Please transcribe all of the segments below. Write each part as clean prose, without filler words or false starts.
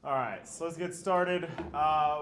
All right, so let's get started.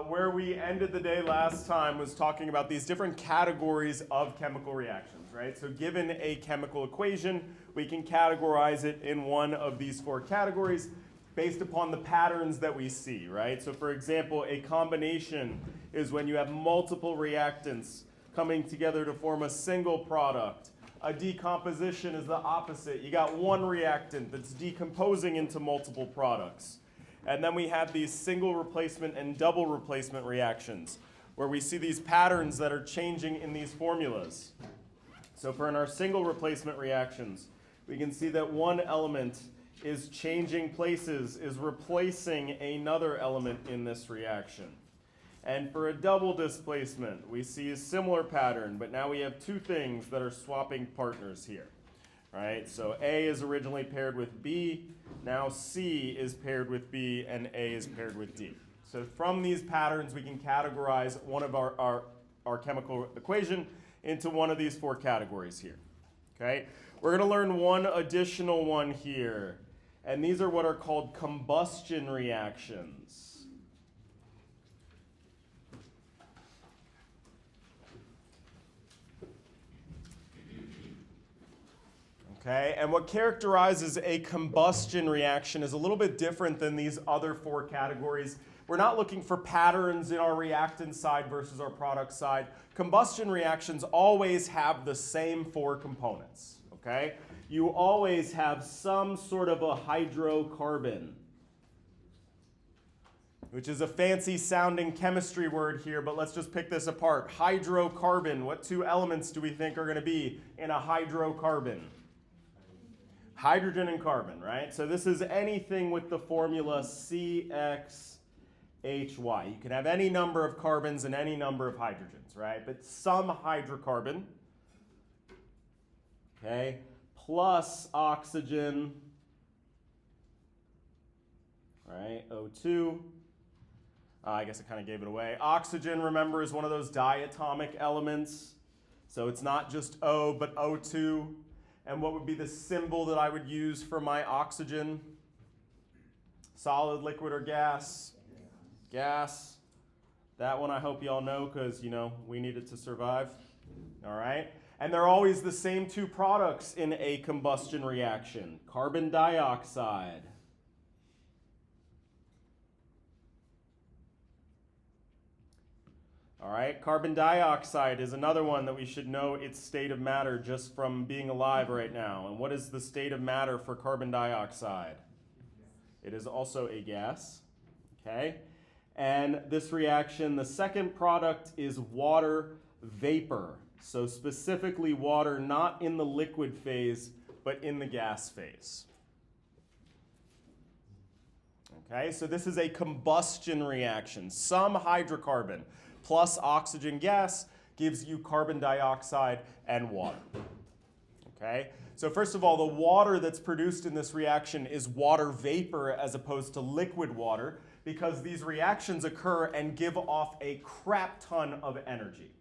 Where we ended the day last time was talking about these different categories of chemical reactions, right? So given a chemical equation, we can categorize it in one of these four categories based upon the patterns that we see, right? So for example, a combination is when you have multiple reactants coming together to form a single product. A decomposition is the opposite. You got one reactant that's decomposing into multiple products. And then we have these single replacement and double replacement reactions, where we see these patterns that are changing in these formulas. So for in our single replacement reactions, we can see that one element is changing places, is replacing another element in this reaction. And for a double displacement, we see a similar pattern, but now we have two things that are swapping partners here. Right? So A is originally paired with B, now C is paired with B, and A is paired with D. So from these patterns, we can categorize one of our chemical equation into one of these four categories here. Okay? We're going to learn one additional one here, and these are what are called combustion reactions. Okay, and what characterizes a combustion reaction is a little bit different than these other four categories. We're not looking for patterns in our reactant side versus our product side. Combustion reactions always have the same four components. Okay, you always have some sort of a hydrocarbon, which is a fancy sounding chemistry word here, but let's just pick this apart. Hydrocarbon, what two elements do we think are going to be in a hydrocarbon? Hydrogen and carbon, right? So this is anything with the formula CXHY. You can have any number of carbons and any number of hydrogens, right? But some hydrocarbon, okay, plus oxygen, right, O2. I guess I kind of gave it away. Oxygen, remember, is one of those diatomic elements. So it's not just O, but O2. And what would be the symbol that I would use for my oxygen? Solid, liquid, or gas? Gas. That one I hope you all know because, you know, we need it to survive. All right? And they're always the same two products in a combustion reaction. Carbon dioxide. All right, carbon dioxide is another one that we should know its state of matter just from being alive right now. And what is the state of matter for carbon dioxide? It is also a gas, okay? And this reaction, the second product is water vapor. So specifically water not in the liquid phase, but in the gas phase. Okay, so this is a combustion reaction. Some hydrocarbon plus oxygen gas gives you carbon dioxide and water. Okay? So first of all, the water that's produced in this reaction is water vapor as opposed to liquid water because these reactions occur and give off a crap ton of energy.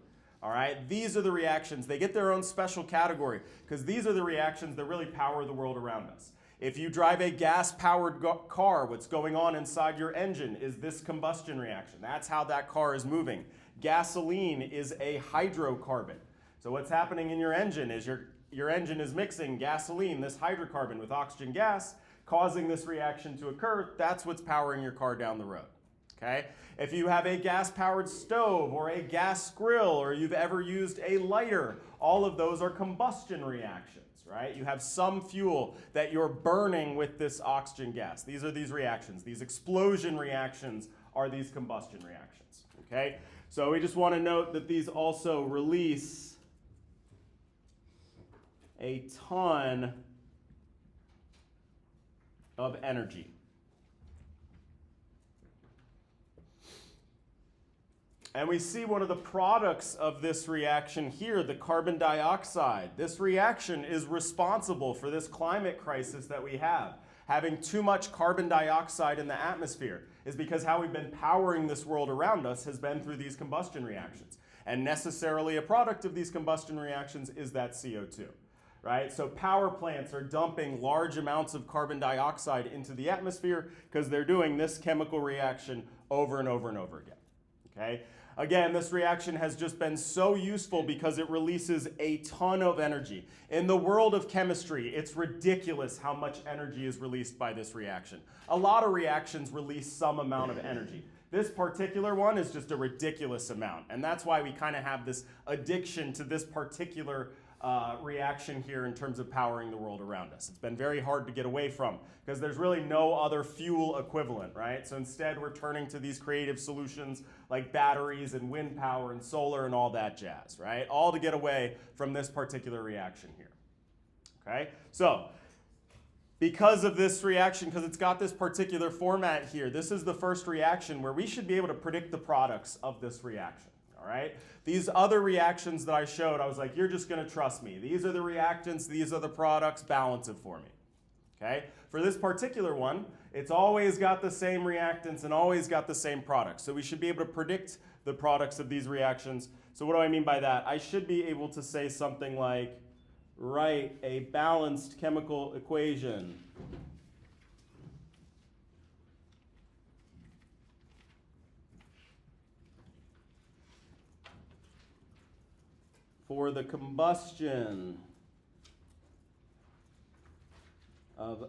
All right? These are the reactions. They get their own special category because these are the reactions that really power the world around us. If you drive a gas-powered car, what's going on inside your engine is this combustion reaction. That's how that car is moving. Gasoline is a hydrocarbon. So what's happening in your engine is your engine is mixing gasoline, this hydrocarbon, with oxygen gas, causing this reaction to occur. That's what's powering your car down the road. Okay? If you have a gas-powered stove or a gas grill or you've ever used a lighter, all of those are combustion reactions. Right? You have some fuel that you're burning with this oxygen gas. These are these reactions. These explosion reactions are these combustion reactions. Okay? So we just want to note that these also release a ton of energy. And we see one of the products of this reaction here, the carbon dioxide. This reaction is responsible for this climate crisis that we have. Having too much carbon dioxide in the atmosphere is because how we've been powering this world around us has been through these combustion reactions. And necessarily a product of these combustion reactions is that CO2. right? So power plants are dumping large amounts of carbon dioxide into the atmosphere because they're doing this chemical reaction over and over and over again, okay? Again, this reaction has just been so useful because it releases a ton of energy. In the world of chemistry, it's ridiculous how much energy is released by this reaction. A lot of reactions release some amount of energy. This particular one is just a ridiculous amount, and that's why we kind of have this addiction to this particular reaction here in terms of powering the world around us. It's been very hard to get away from because there's really no other fuel equivalent, right? So instead we're turning to these creative solutions like batteries and wind power and solar and all that jazz, right? All to get away from this particular reaction here, okay? So because of this reaction, because it's got this particular format here, this is the first reaction where we should be able to predict the products of this reaction. All right? These other reactions that I showed, I was like, you're just going to trust me. These are the reactants, these are the products, balance it for me. Okay? For this particular one, it's always got the same reactants and always got the same products. So we should be able to predict the products of these reactions. So what do I mean by that? I should be able to say something like, write a balanced chemical equation for the combustion of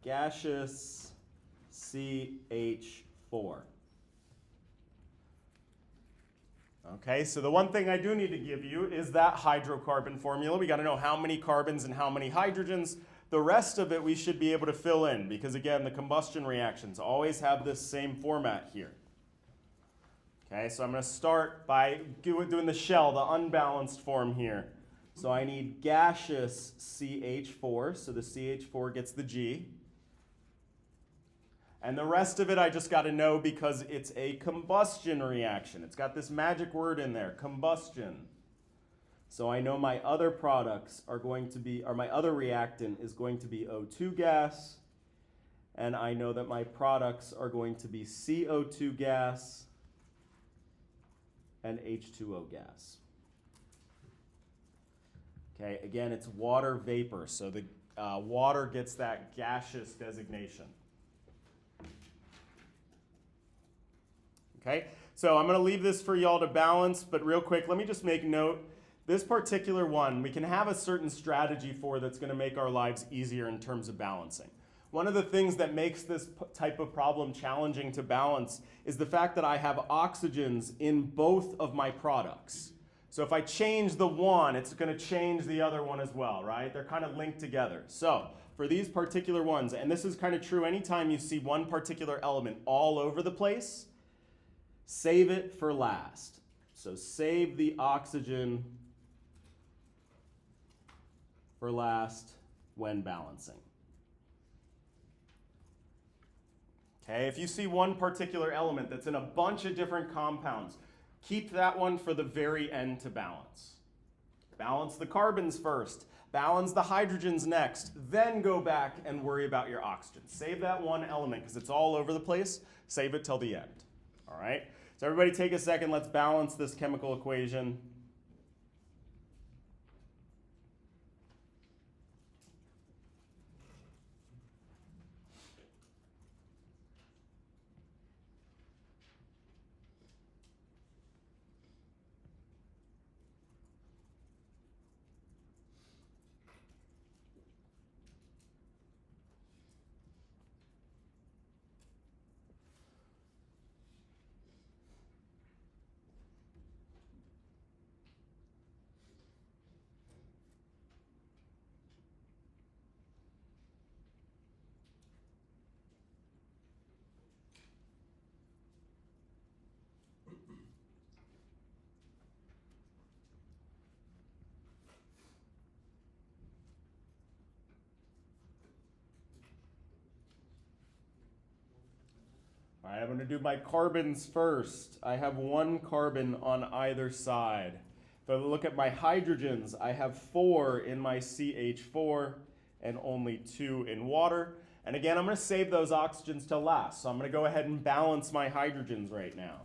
gaseous CH4. Okay, so the one thing I do need to give you is that hydrocarbon formula. We got to know how many carbons and how many hydrogens. The rest of it we should be able to fill in because, again, the combustion reactions always have this same format here. Okay, so I'm going to start by doing the shell, the unbalanced form here. So I need gaseous CH4, so the CH4 gets the G. And the rest of it I just got to know because it's a combustion reaction. It's got this magic word in there, combustion. So I know my other products are going to be, or my other reactant is going to be O2 gas. And I know that my products are going to be CO2 gas and H2O gas. Okay, again, it's water vapor, so the water gets that gaseous designation. Okay, so I'm going to leave this for y'all to balance, but real quick, let me just make note. This particular one, we can have a certain strategy for that's going to make our lives easier in terms of balancing. One of the things that makes this type of problem challenging to balance is the fact that I have oxygens in both of my products. So if I change the one, it's going to change the other one as well, right? They're kind of linked together. So for these particular ones, and this is kind of true anytime you see one particular element all over the place, save it for last. So save the oxygen for last when balancing. Okay, if you see one particular element that's in a bunch of different compounds, keep that one for the very end to balance. Balance the carbons first, balance the hydrogens next, then go back and worry about your oxygen. Save that one element because it's all over the place. Save it till the end. All right? So everybody take a second. Let's balance this chemical equation. All right, I'm going to do my carbons first. I have one carbon on either side. If I look at my hydrogens, I have 4 in my CH4 and only 2 in water. And again, I'm going to save those oxygens till last. So I'm going to go ahead and balance my hydrogens right now.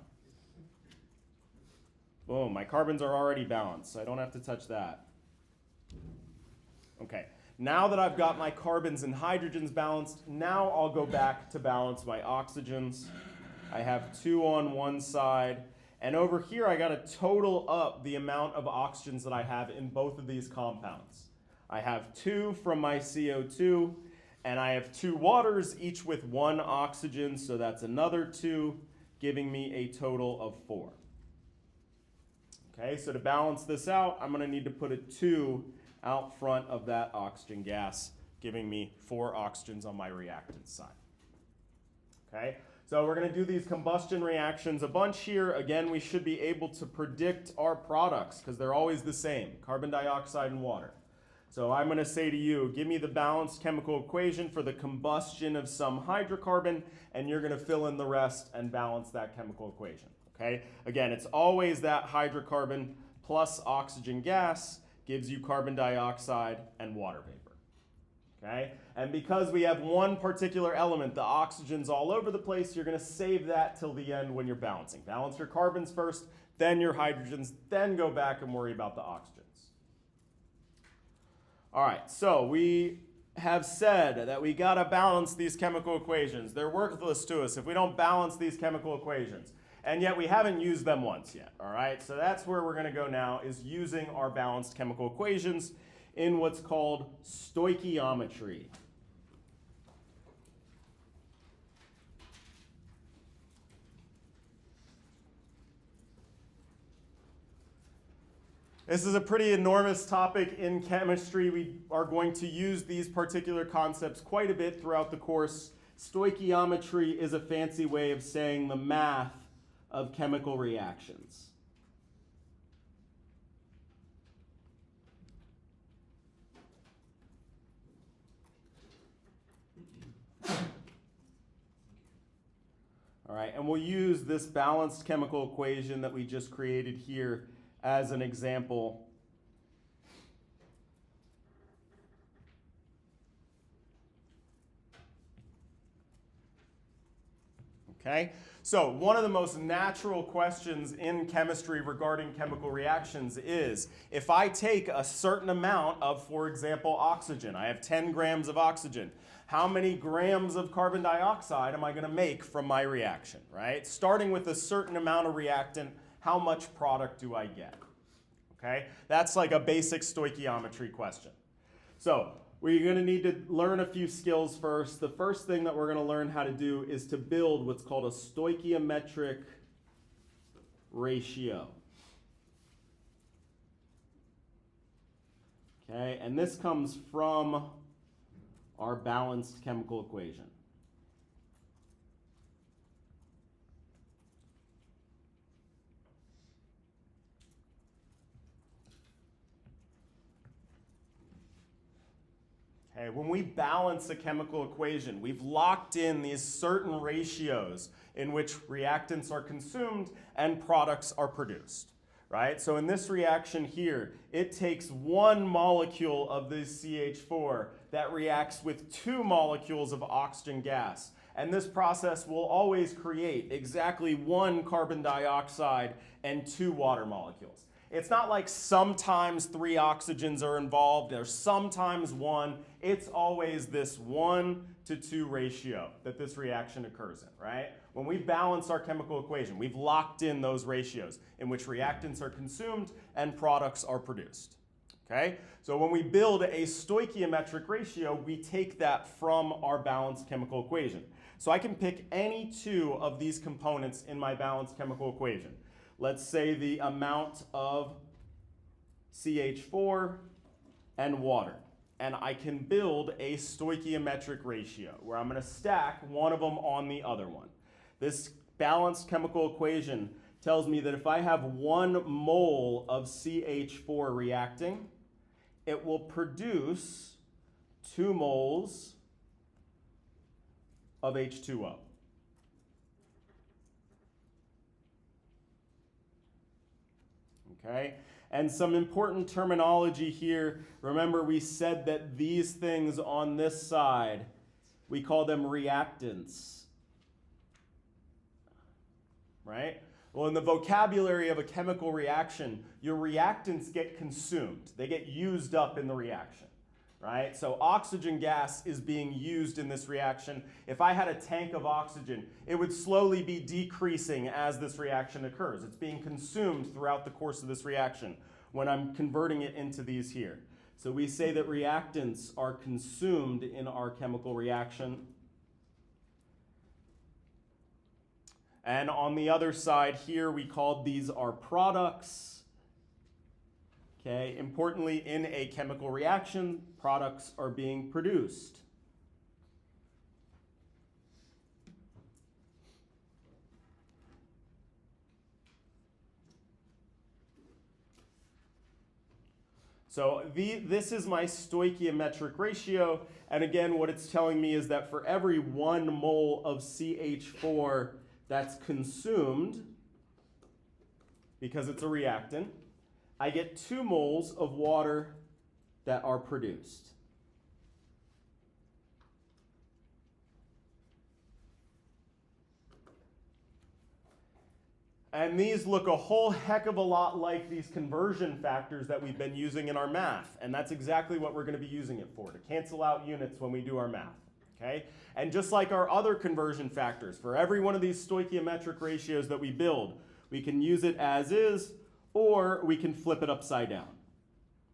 Boom, my carbons are already balanced, so I don't have to touch that. Okay, now that I've got my carbons and hydrogens balanced, now I'll go back to balance my oxygens. I have 2 on one side, and over here I got to total up the amount of oxygens that I have in both of these compounds. I have 2 from my CO2, and I have 2 waters, each with 1 oxygen, so that's another 2, giving me a total of 4. Okay, so to balance this out, I'm going to need to put a 2 out front of that oxygen gas, giving me 4 oxygens on my reactant side. Okay, so we're going to do these combustion reactions a bunch here. Again, we should be able to predict our products because they're always the same, carbon dioxide and water. So I'm going to say to you, give me the balanced chemical equation for the combustion of some hydrocarbon, and you're going to fill in the rest and balance that chemical equation. Okay? Again, it's always that hydrocarbon plus oxygen gas gives you carbon dioxide and water vapor. Okay? And because we have one particular element, the oxygen's all over the place, you're going to save that till the end when you're balancing. Balance your carbons first, then your hydrogens, then go back and worry about the oxygens. All right, so we have said that we got to balance these chemical equations. They're worthless to us if we don't balance these chemical equations. And yet we haven't used them once yet, all right? So that's where we're going to go now, is using our balanced chemical equations in what's called stoichiometry. This is a pretty enormous topic in chemistry. We are going to use these particular concepts quite a bit throughout the course. Stoichiometry is a fancy way of saying the math of chemical reactions. All right, and we'll use this balanced chemical equation that we just created here as an example. Okay, so one of the most natural questions in chemistry regarding chemical reactions is, if I take a certain amount of, for example, oxygen, I have 10 grams of oxygen, how many grams of carbon dioxide am I going to make from my reaction, right? Starting with a certain amount of reactant, how much product do I get? Okay, that's like a basic stoichiometry question. So we're going to need to learn a few skills first. The first thing that we're going to learn how to do is to build what's called a stoichiometric ratio. Okay, and this comes from our balanced chemical equation. Okay, when we balance a chemical equation, we've locked in these certain ratios in which reactants are consumed and products are produced, right? So in this reaction here, it takes 1 molecule of this CH4 that reacts with 2 molecules of oxygen gas. And this process will always create exactly 1 carbon dioxide and 2 water molecules. It's not like sometimes 3 oxygens are involved or sometimes 1. It's always this 1:2 ratio that this reaction occurs in, right? When we balance our chemical equation, we've locked in those ratios in which reactants are consumed and products are produced. Okay? So when we build a stoichiometric ratio, we take that from our balanced chemical equation. So I can pick any 2 of these components in my balanced chemical equation. Let's say the amount of CH4 and water. And I can build a stoichiometric ratio where I'm going to stack one of them on the other one. This balanced chemical equation tells me that if I have 1 mole of CH4 reacting, it will produce 2 moles of H2O. Okay? And some important terminology here. Remember, we said that these things on this side, we call them reactants. Right? Well, in the vocabulary of a chemical reaction, your reactants get consumed. They get used up in the reaction. right? So oxygen gas is being used in this reaction. If I had a tank of oxygen, it would slowly be decreasing as this reaction occurs. It's being consumed throughout the course of this reaction when I'm converting it into these here. So we say that reactants are consumed in our chemical reaction. And on the other side here, we called these our products. Okay, importantly, in a chemical reaction, products are being produced. So this is my stoichiometric ratio, and again, what it's telling me is that for every 1 mole of CH4 that's consumed, because it's a reactant, I get 2 moles of water that are produced. And these look a whole heck of a lot like these conversion factors that we've been using in our math. And that's exactly what we're going to be using it for, to cancel out units when we do our math. Okay? And just like our other conversion factors, for every one of these stoichiometric ratios that we build, we can use it as is, or we can flip it upside down.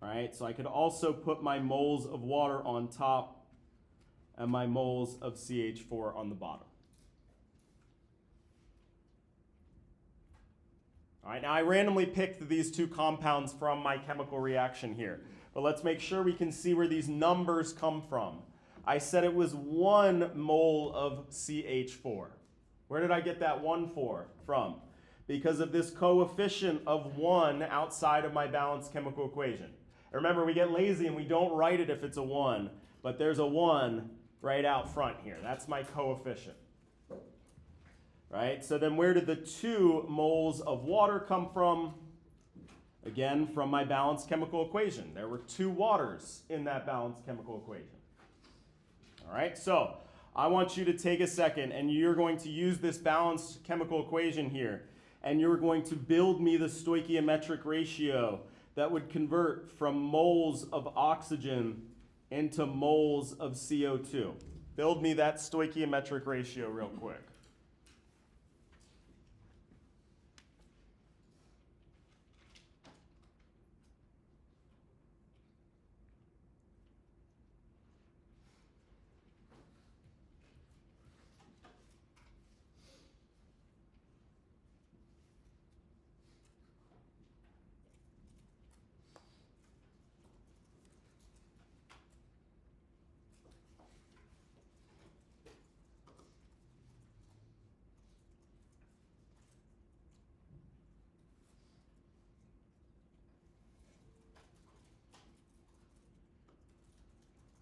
All right? So I could also put my moles of water on top and my moles of CH4 on the bottom. All right, now I randomly picked these 2 compounds from my chemical reaction here. But let's make sure we can see where these numbers come from. I said it was 1 mole of CH4. Where did I get that 1 from? Because of this coefficient of 1 outside of my balanced chemical equation. Remember, we get lazy and we don't write it if it's a 1, but there's a 1 right out front here. That's my coefficient. Right? So then where did the 2 moles of water come from? Again, from my balanced chemical equation. There were 2 waters in that balanced chemical equation. All right, so I want you to take a second and you're going to use this balanced chemical equation here, and you're going to build me the stoichiometric ratio that would convert from moles of oxygen into moles of CO2. Build me that stoichiometric ratio real quick.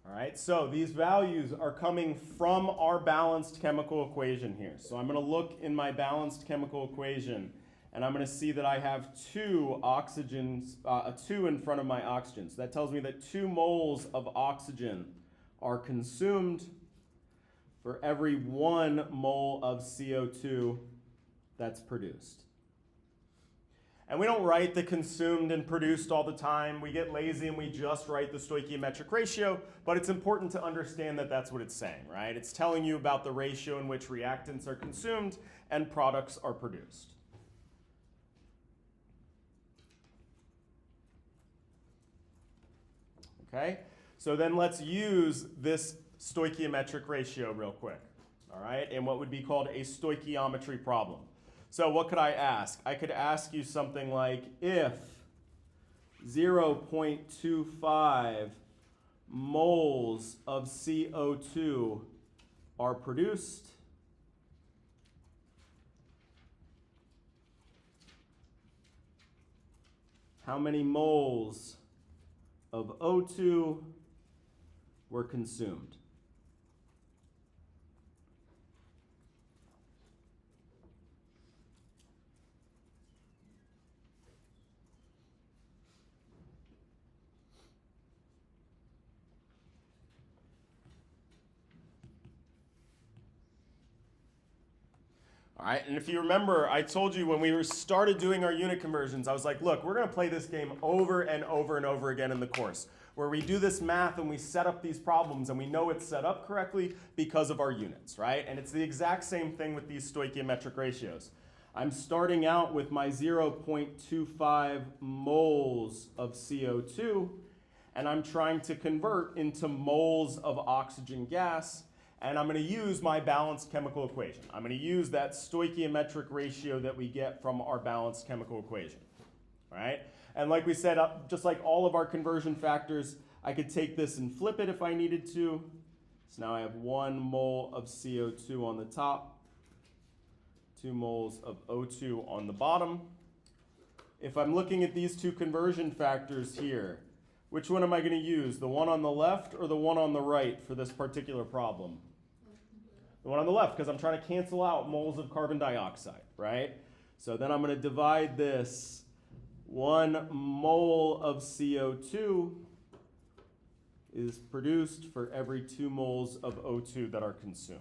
All right, so these values are coming from our balanced chemical equation here. So I'm going to look in my balanced chemical equation, and I'm going to see that I have 2 oxygens, a 2 in front of my oxygen. So that tells me that 2 moles of oxygen are consumed for every 1 mole of CO2 that's produced. And we don't write the consumed and produced all the time. We get lazy and we just write the stoichiometric ratio, but it's important to understand that that's what it's saying, right? It's telling you about the ratio in which reactants are consumed and products are produced. Okay, so then let's use this stoichiometric ratio real quick, all right, in what would be called a stoichiometry problem. So what could I ask? I could ask you something like, if 0.25 moles of CO2 are produced, how many moles of O2 were consumed? All right, and if you remember, I told you when we started doing our unit conversions, I was like, look, we're going to play this game over and over and over again in the course. where we do this math and we set up these problems and we know it's set up correctly because of our units, right? And it's the exact same thing with these stoichiometric ratios. I'm starting out with my 0.25 moles of CO2, and I'm trying to convert into moles of oxygen gas, and I'm going to use my balanced chemical equation. I'm going to use that stoichiometric ratio that we get from our balanced chemical equation, all right? And like we said, just like all of our conversion factors, I could take this and flip it if I needed to. So now I have 1 mole of CO2 on the top, 2 moles of O2 on the bottom. If I'm looking at these two conversion factors here, which one am I going to use? The one on the left or the one on the right for this particular problem? The one on the left, because I'm trying to cancel out moles of carbon dioxide, right? So then I'm going to divide this. 1 mole of CO2 is produced for every 2 moles of O2 that are consumed.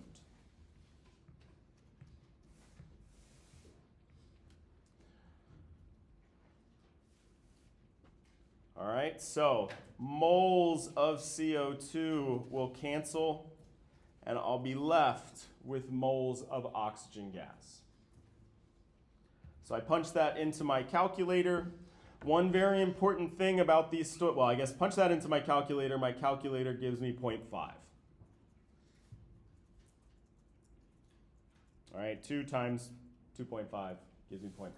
All right, so moles of CO2 will cancel, and I'll be left with moles of oxygen gas. So I punch that into my calculator. One very important thing about these, well, I guess punch that into my calculator. My calculator gives me 0.5. All right, 2 times 2.5 gives me 0.5.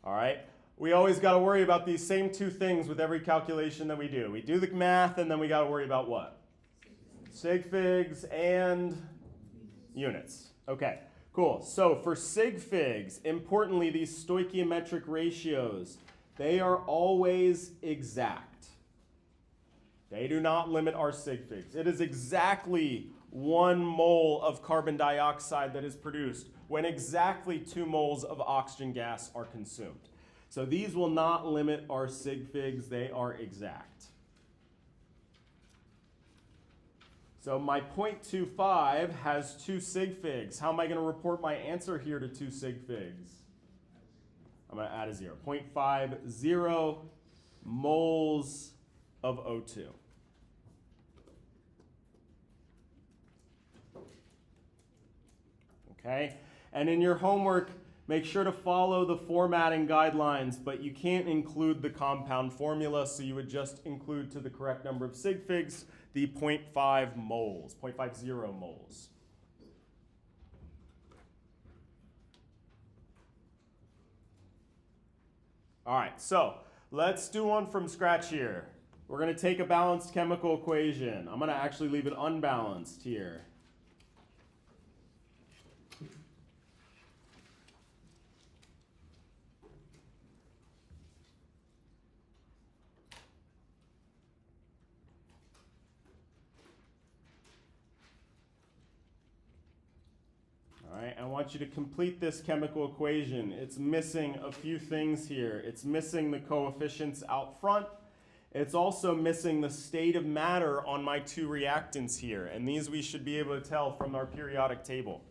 All right, we always got to worry about these same 2 things with every calculation that we do. We do the math, and then we got to worry about what? Sig figs and units. Okay. Cool. So for sig figs, importantly, these stoichiometric ratios, they are always exact. They do not limit our sig figs. It is exactly 1 mole of carbon dioxide that is produced when exactly 2 moles of oxygen gas are consumed. So these will not limit our sig figs. They are exact. So my 0.25 has 2 sig figs. How am I going to report my answer here to 2 sig figs? I'm going to add a 0. 0.50 moles of O2. Okay? And in your homework, make sure to follow the formatting guidelines, but you can't include the compound formula, so you would just include to the correct number of sig figs the 0.5 moles, 0.50 moles. All right, so let's do one from scratch here. We're going to take a balanced chemical equation. I'm going to actually leave it unbalanced here. All right, I want you to complete this chemical equation. It's missing a few things here. It's missing the coefficients out front. It's also missing the state of matter on my 2 reactants here, and these we should be able to tell from our periodic table.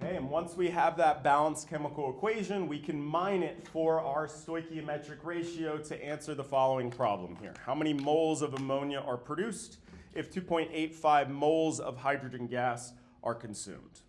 Okay, and once we have that balanced chemical equation, we can mine it for our stoichiometric ratio to answer the following problem here. How many moles of ammonia are produced if 2.85 moles of hydrogen gas are consumed?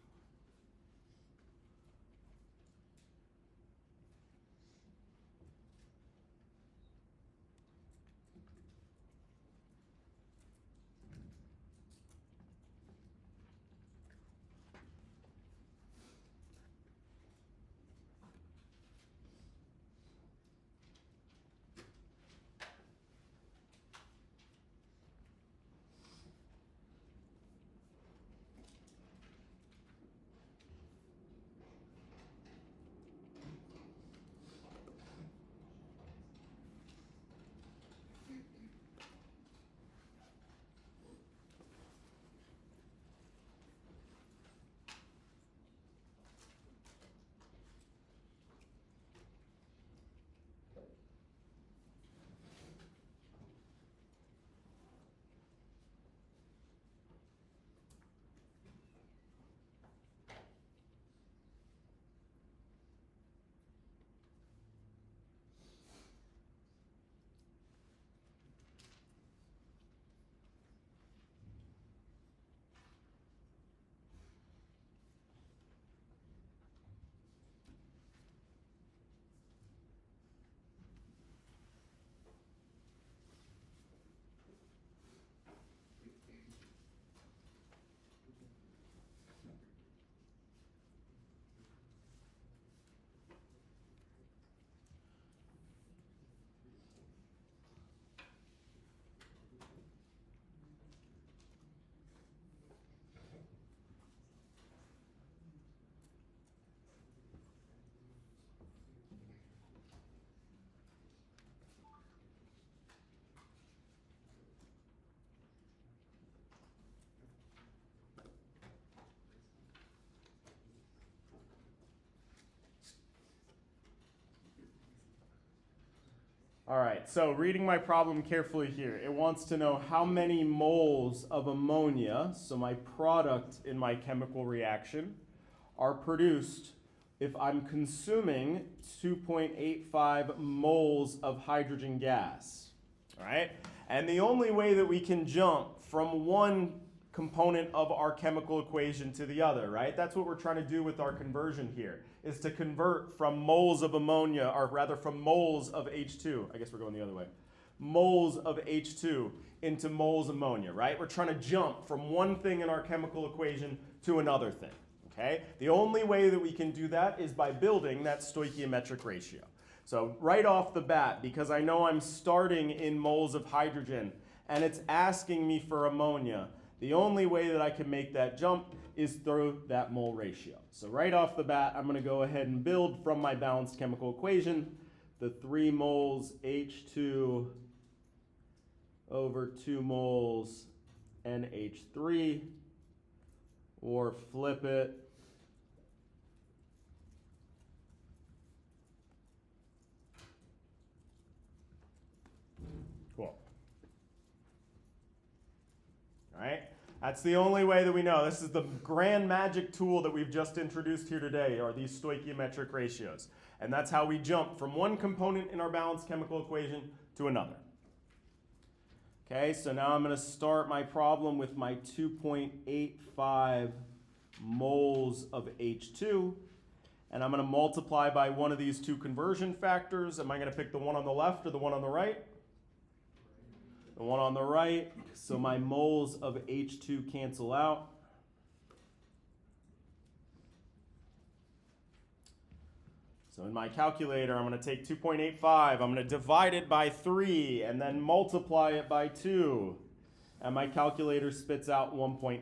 All right, so reading my problem carefully here, it wants to know how many moles of ammonia, so my product in my chemical reaction, are produced if I'm consuming 2.85 moles of hydrogen gas. All right, and the only way that we can jump from one component of our chemical equation to the other, right? That's what we're trying to do with our conversion here, is to convert from moles of ammonia, or rather from moles of H2, I guess we're going the other way, moles of H2 into moles of ammonia, right? We're trying to jump from one thing in our chemical equation to another thing, okay? The only way that we can do that is by building that stoichiometric ratio. So right off the bat, because I know I'm starting in moles of hydrogen and it's asking me for ammonia, the only way that I can make that jump is through that mole ratio. So right off the bat, I'm going to go ahead and build from my balanced chemical equation the 3 moles H2 over 2 moles NH3, or flip it. Cool. All right. That's the only way that we know. This is the grand magic tool that we've just introduced here today, are these stoichiometric ratios. And that's how we jump from one component in our balanced chemical equation to another. Okay, so now I'm going to start my problem with my 2.85 moles of H2. And I'm going to multiply by one of these two conversion factors. Am I going to pick the one on the left or the one on the right? The one on the right, so my moles of H2 cancel out. So in my calculator, I'm going to take 2.85, I'm going to divide it by 3, and then multiply it by 2. And my calculator spits out 1.9.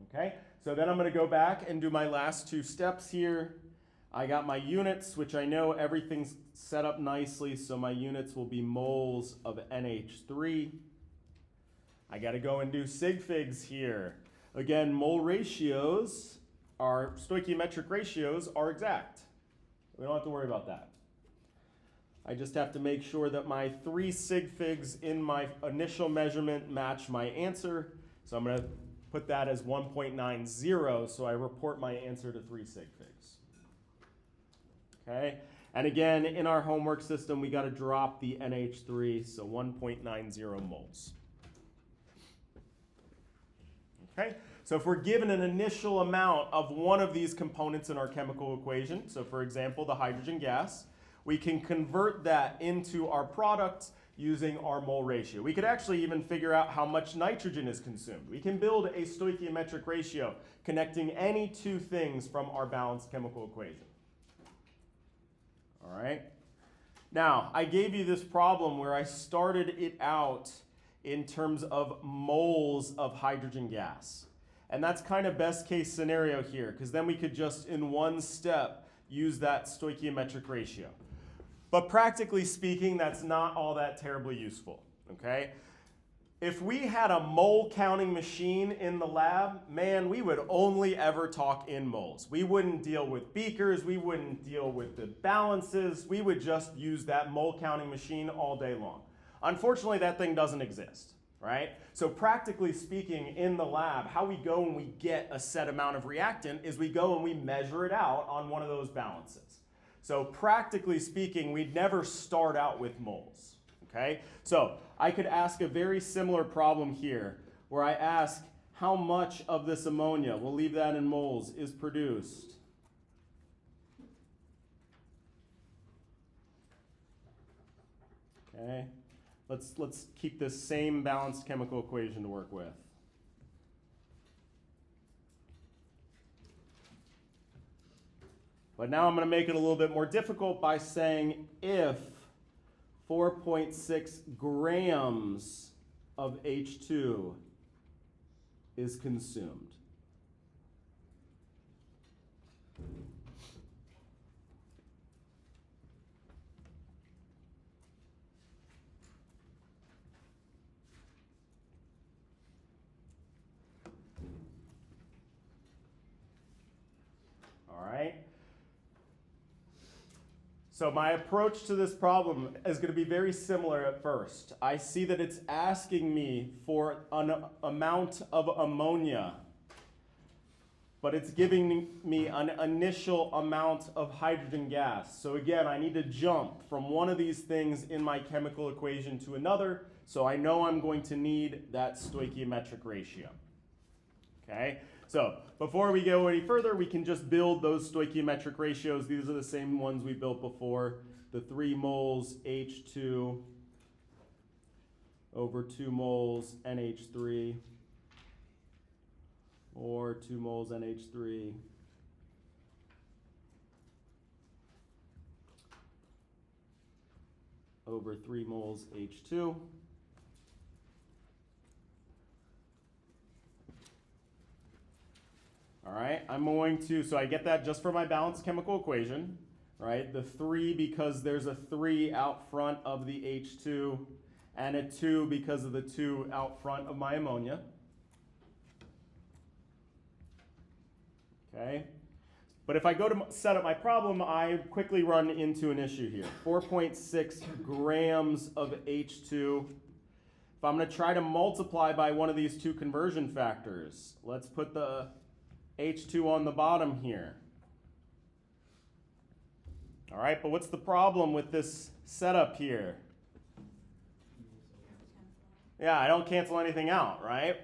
Okay, so then I'm going to go back and do my last 2 steps here. I got my units, which I know everything's set up nicely, so my units will be moles of NH3. I got to go and do sig figs here. Again, mole ratios, our stoichiometric ratios, are exact. We don't have to worry about that. I just have to make sure that my 3 sig figs in my initial measurement match my answer. So I'm going to put that as 1.90, so I report my answer to 3 sig figs. Okay, and again, in our homework system, we got to drop the NH3, so 1.90 moles. Okay, so if we're given an initial amount of one of these components in our chemical equation, so for example, the hydrogen gas, we can convert that into our product using our mole ratio. We could actually even figure out how much nitrogen is consumed. We can build a stoichiometric ratio connecting any 2 things from our balanced chemical equation. All right. Now, I gave you this problem where I started it out in terms of moles of hydrogen gas. And that's kind of best case scenario here, because then we could just in one step use that stoichiometric ratio. But practically speaking, that's not all that terribly useful, okay? If we had a mole counting machine in the lab, man, we would only ever talk in moles. We wouldn't deal with beakers, we wouldn't deal with the balances, we would just use that mole counting machine all day long. Unfortunately, that thing doesn't exist, right? So practically speaking, in the lab, how we go and we get a set amount of reactant is we go and we measure it out on one of those balances. So practically speaking, we'd never start out with moles, okay? So I could ask a very similar problem here where I ask how much of this ammonia, we'll leave that in moles, is produced. Okay, let's keep this same balanced chemical equation to work with. But now I'm going to make it a little bit more difficult by saying if 4.6 grams of H2 is consumed. All right. So my approach to this problem is going to be very similar at first. I see that it's asking me for an amount of ammonia, but it's giving me an initial amount of hydrogen gas. So again, I need to jump from one of these things in my chemical equation to another, so I know I'm going to need that stoichiometric ratio. Okay? So before we go any further, we can just build those stoichiometric ratios. These are the same ones we built before. The 3 moles H2 over 2 moles NH3, or 2 moles NH3 over 3 moles H2. All right, I'm going to, so I get that just for my balanced chemical equation, right? The 3 because there's a 3 out front of the H2, and a 2 because of the 2 out front of my ammonia. Okay, but if I go to set up my problem, I quickly run into an issue here. 4.6 grams of H2. If I'm going to try to multiply by one of these two conversion factors, let's put the H2 on the bottom here. All right, but what's the problem with this setup here? Yeah, I don't cancel anything out, right?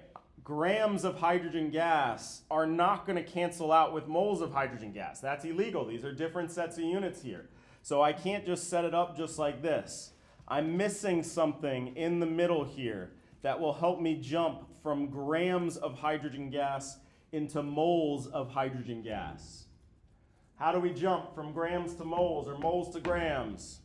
Grams of hydrogen gas are not going to cancel out with moles of hydrogen gas. That's illegal. These are different sets of units here. So I can't just set it up just like this. I'm missing something in the middle here that will help me jump from grams of hydrogen gas into moles of hydrogen gas. How do we jump from grams to moles or moles to grams?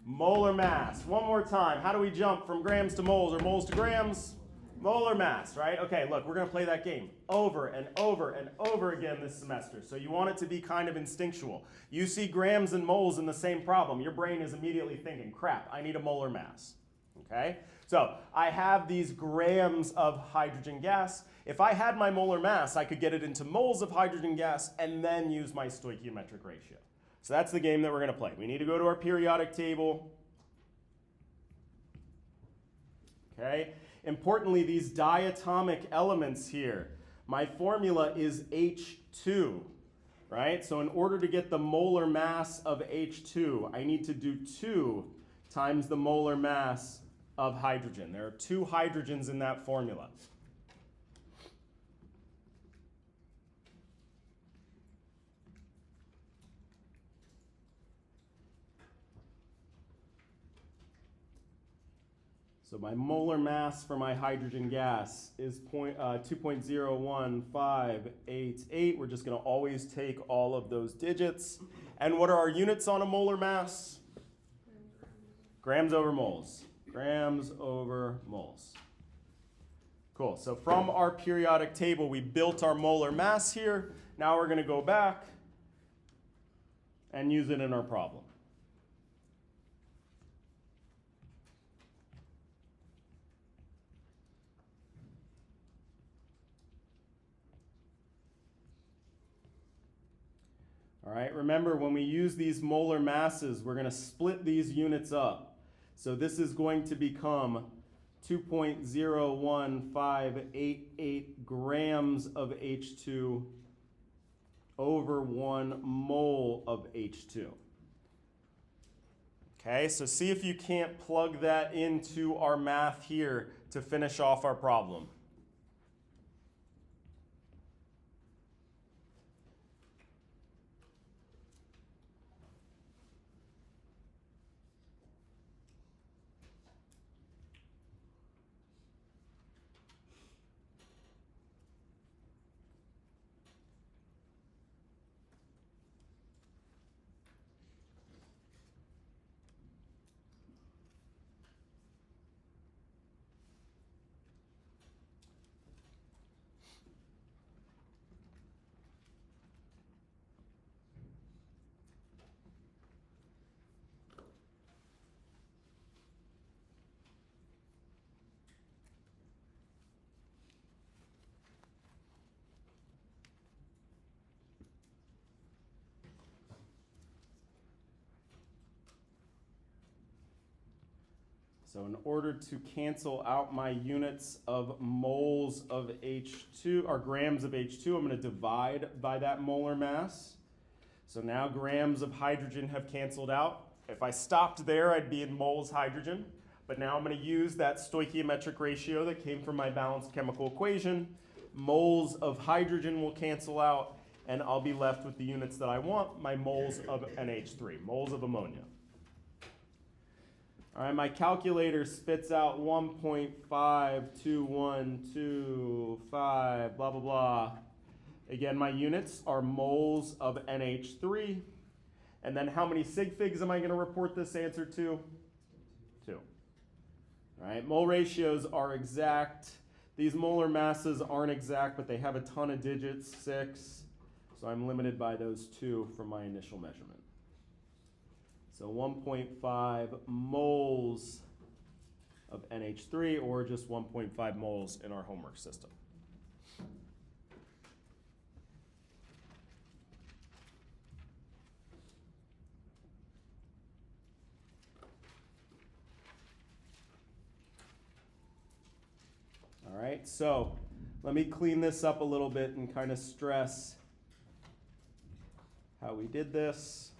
Molar mass. One more time. How do we jump from grams to moles or moles to grams? Molar mass, right? Okay, look, we're going to play that game over and over and over again this semester. So you want it to be kind of instinctual. You see grams and moles in the same problem. Your brain is immediately thinking, crap, I need a molar mass. Okay? So I have these grams of hydrogen gas. If I had my molar mass, I could get it into moles of hydrogen gas and then use my stoichiometric ratio. So that's the game that we're going to play. We need to go to our periodic table. Okay? Importantly, these diatomic elements here, my formula is H2, right? So in order to get the molar mass of H2, I need to do 2 times the molar mass of hydrogen. There are 2 hydrogens in that formula. So my molar mass for my hydrogen gas is 2.01588. We're just going to always take all of those digits. And what are our units on a molar mass? Grams over moles. Grams over moles. Cool. So from our periodic table, we built our molar mass here. Now we're going to go back and use it in our problem. All right, remember when we use these molar masses, we're going to split these units up. So this is going to become 2.01588 grams of H2 over 1 mole of H2. Okay, so see if you can't plug that into our math here to finish off our problem. So in order to cancel out my units of moles of H2, or grams of H2, I'm going to divide by that molar mass. So now grams of hydrogen have canceled out. If I stopped there, I'd be in moles hydrogen. But now I'm going to use that stoichiometric ratio that came from my balanced chemical equation. Moles of hydrogen will cancel out, and I'll be left with the units that I want, my moles of NH3, moles of ammonia. All right, my calculator spits out 1.52125, blah, blah, blah. Again, my units are moles of NH3. And then how many sig figs am I going to report this answer to? 2. All right, mole ratios are exact. These molar masses aren't exact, but they have a ton of digits, 6. So I'm limited by those 2 from my initial measurement. So 1.5 moles of NH3, or just 1.5 moles in our homework system. All right, so let me clean this up a little bit and kind of stress how we did this.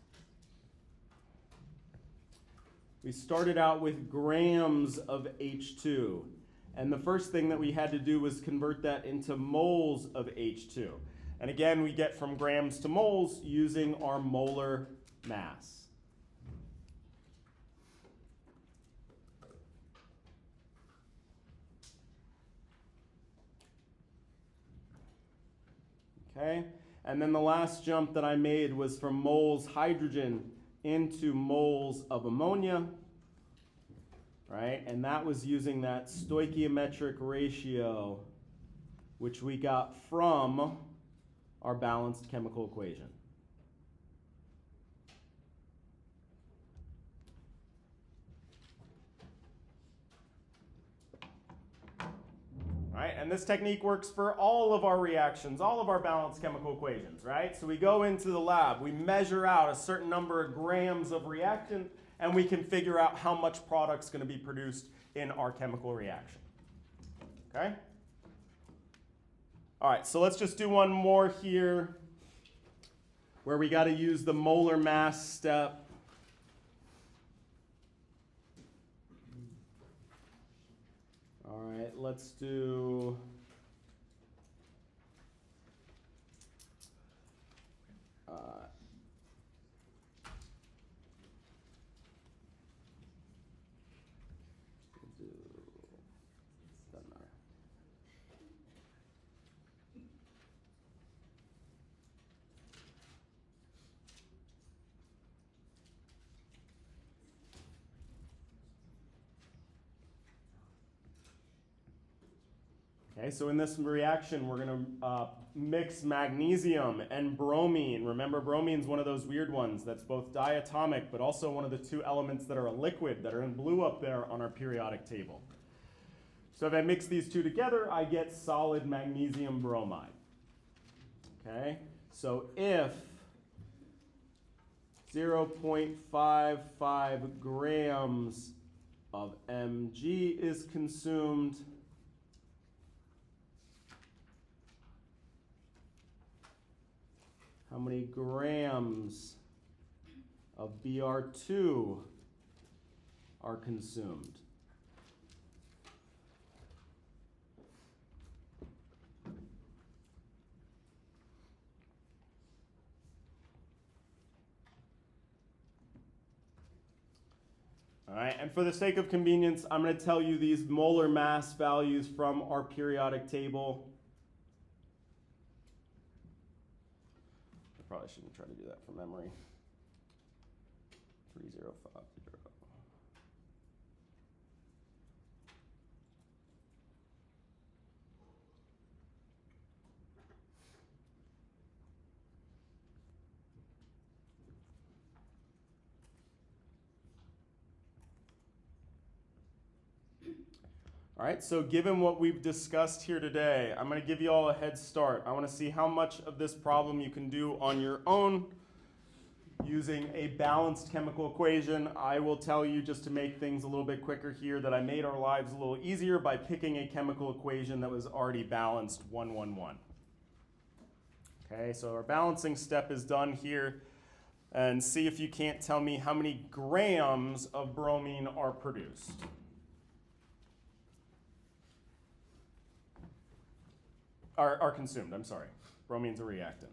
We started out with grams of H2, and the first thing that we had to do was convert that into moles of H2. And again, we get from grams to moles using our molar mass. Okay, and then the last jump that I made was from moles hydrogen into moles of ammonia, right? And that was using that stoichiometric ratio, which we got from our balanced chemical equation. All right, and this technique works for all of our reactions, all of our balanced chemical equations, right? So we go into the lab, we measure out a certain number of grams of reactant, and we can figure out how much product's going to be produced in our chemical reaction. Okay? All right, so let's just do one more here where we got to use the molar mass step. All right, let's do doesn't matter. Okay, so in this reaction, we're going to mix magnesium and bromine. Remember, bromine's one of those weird ones that's both diatomic, but also one of the 2 elements that are a liquid that are in blue up there on our periodic table. So if I mix these 2 together, I get solid magnesium bromide. Okay, so if 0.55 grams of Mg is consumed, how many grams of Br2 are consumed? All right, and for the sake of convenience, I'm going to tell you these molar mass values from our periodic table. Probably shouldn't try to do that from memory. 3050. All right, so given what we've discussed here today, I'm going to give you all a head start. I want to see how much of this problem you can do on your own using a balanced chemical equation. I will tell you, just to make things a little bit quicker here, that I made our lives a little easier by picking a chemical equation that was already balanced 1, 1, 1. Okay, so our balancing step is done here. And see if you can't tell me how many grams of bromine are produced. Are consumed, I'm sorry. Bromine's a reactant.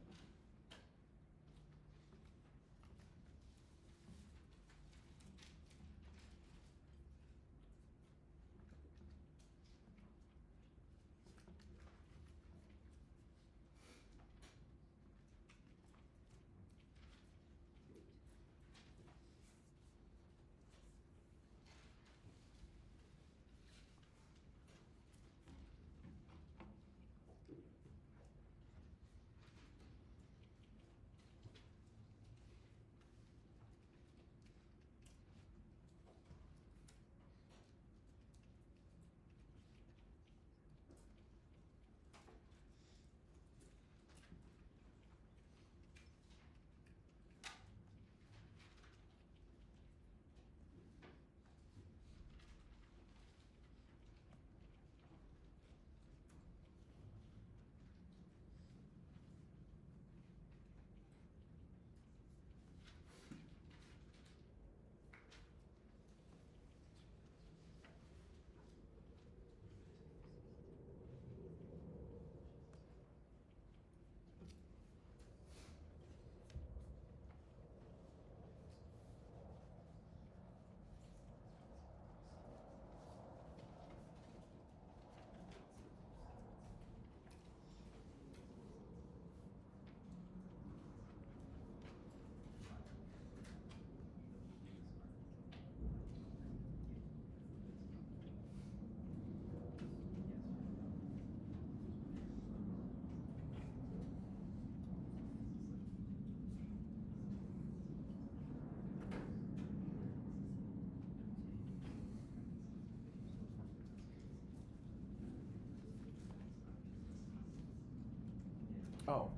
Oh.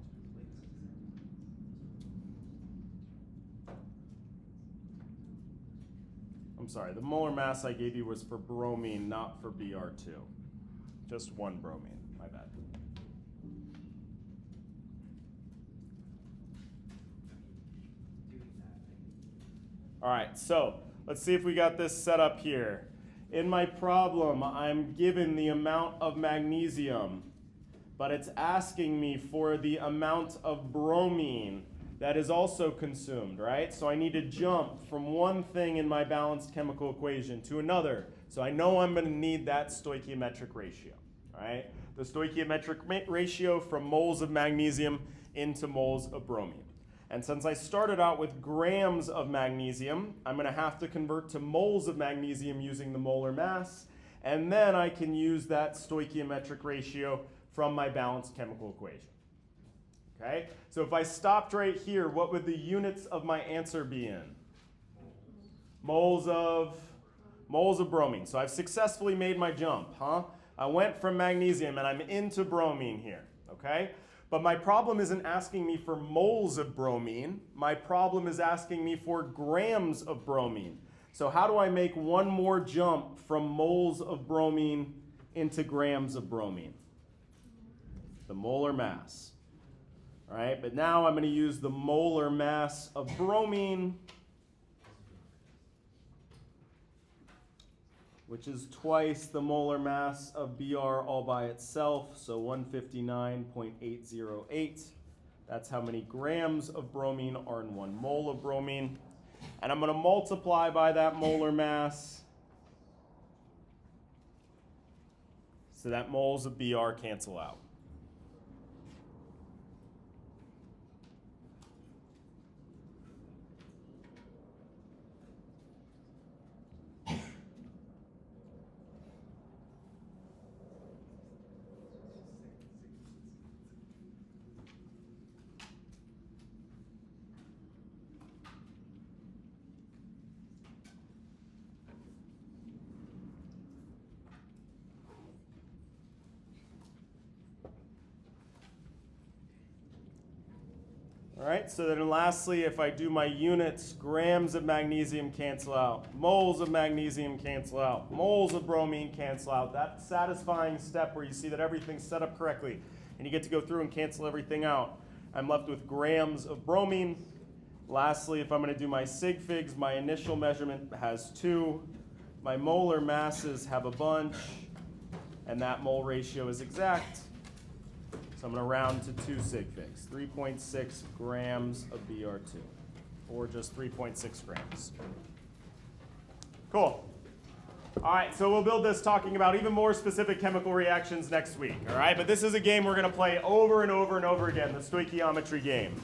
I'm sorry, the molar mass I gave you was for bromine, not for Br2. Just one bromine, my bad. All right, so let's see if we got this set up here. In my problem, I'm given the amount of magnesium, but it's asking me for the amount of bromine that is also consumed, right? So I need to jump from one thing in my balanced chemical equation to another. So I know I'm going to need that stoichiometric ratio, all right? The stoichiometric ratio from moles of magnesium into moles of bromine. And since I started out with grams of magnesium, I'm going to have to convert to moles of magnesium using the molar mass, and then I can use that stoichiometric ratio from my balanced chemical equation. Okay? So if I stopped right here, what would the units of my answer be in? Moles of bromine. So I've successfully made my jump, huh? I went from magnesium and I'm into bromine here, okay? But my problem isn't asking me for moles of bromine. My problem is asking me for grams of bromine. So how do I make one more jump from moles of bromine into grams of bromine? The molar mass. All right, but now I'm going to use the molar mass of bromine, which is twice the molar mass of Br all by itself, so 159.808. That's how many grams of bromine are in 1 mole of bromine. And I'm going to multiply by that molar mass, so that moles of Br cancel out. All right, so then lastly, if I do my units, grams of magnesium cancel out, moles of magnesium cancel out, moles of bromine cancel out. That satisfying step where you see that everything's set up correctly and you get to go through and cancel everything out. I'm left with grams of bromine. Lastly, if I'm going to do my sig figs, my initial measurement has 2. My molar masses have a bunch, and that mole ratio is exact. So I'm going to round to 2 sig figs, 3.6 grams of Br2, or just 3.6 grams. Cool. All right, so we'll build this talking about even more specific chemical reactions next week, all right? But this is a game we're going to play over and over and over again, the stoichiometry game.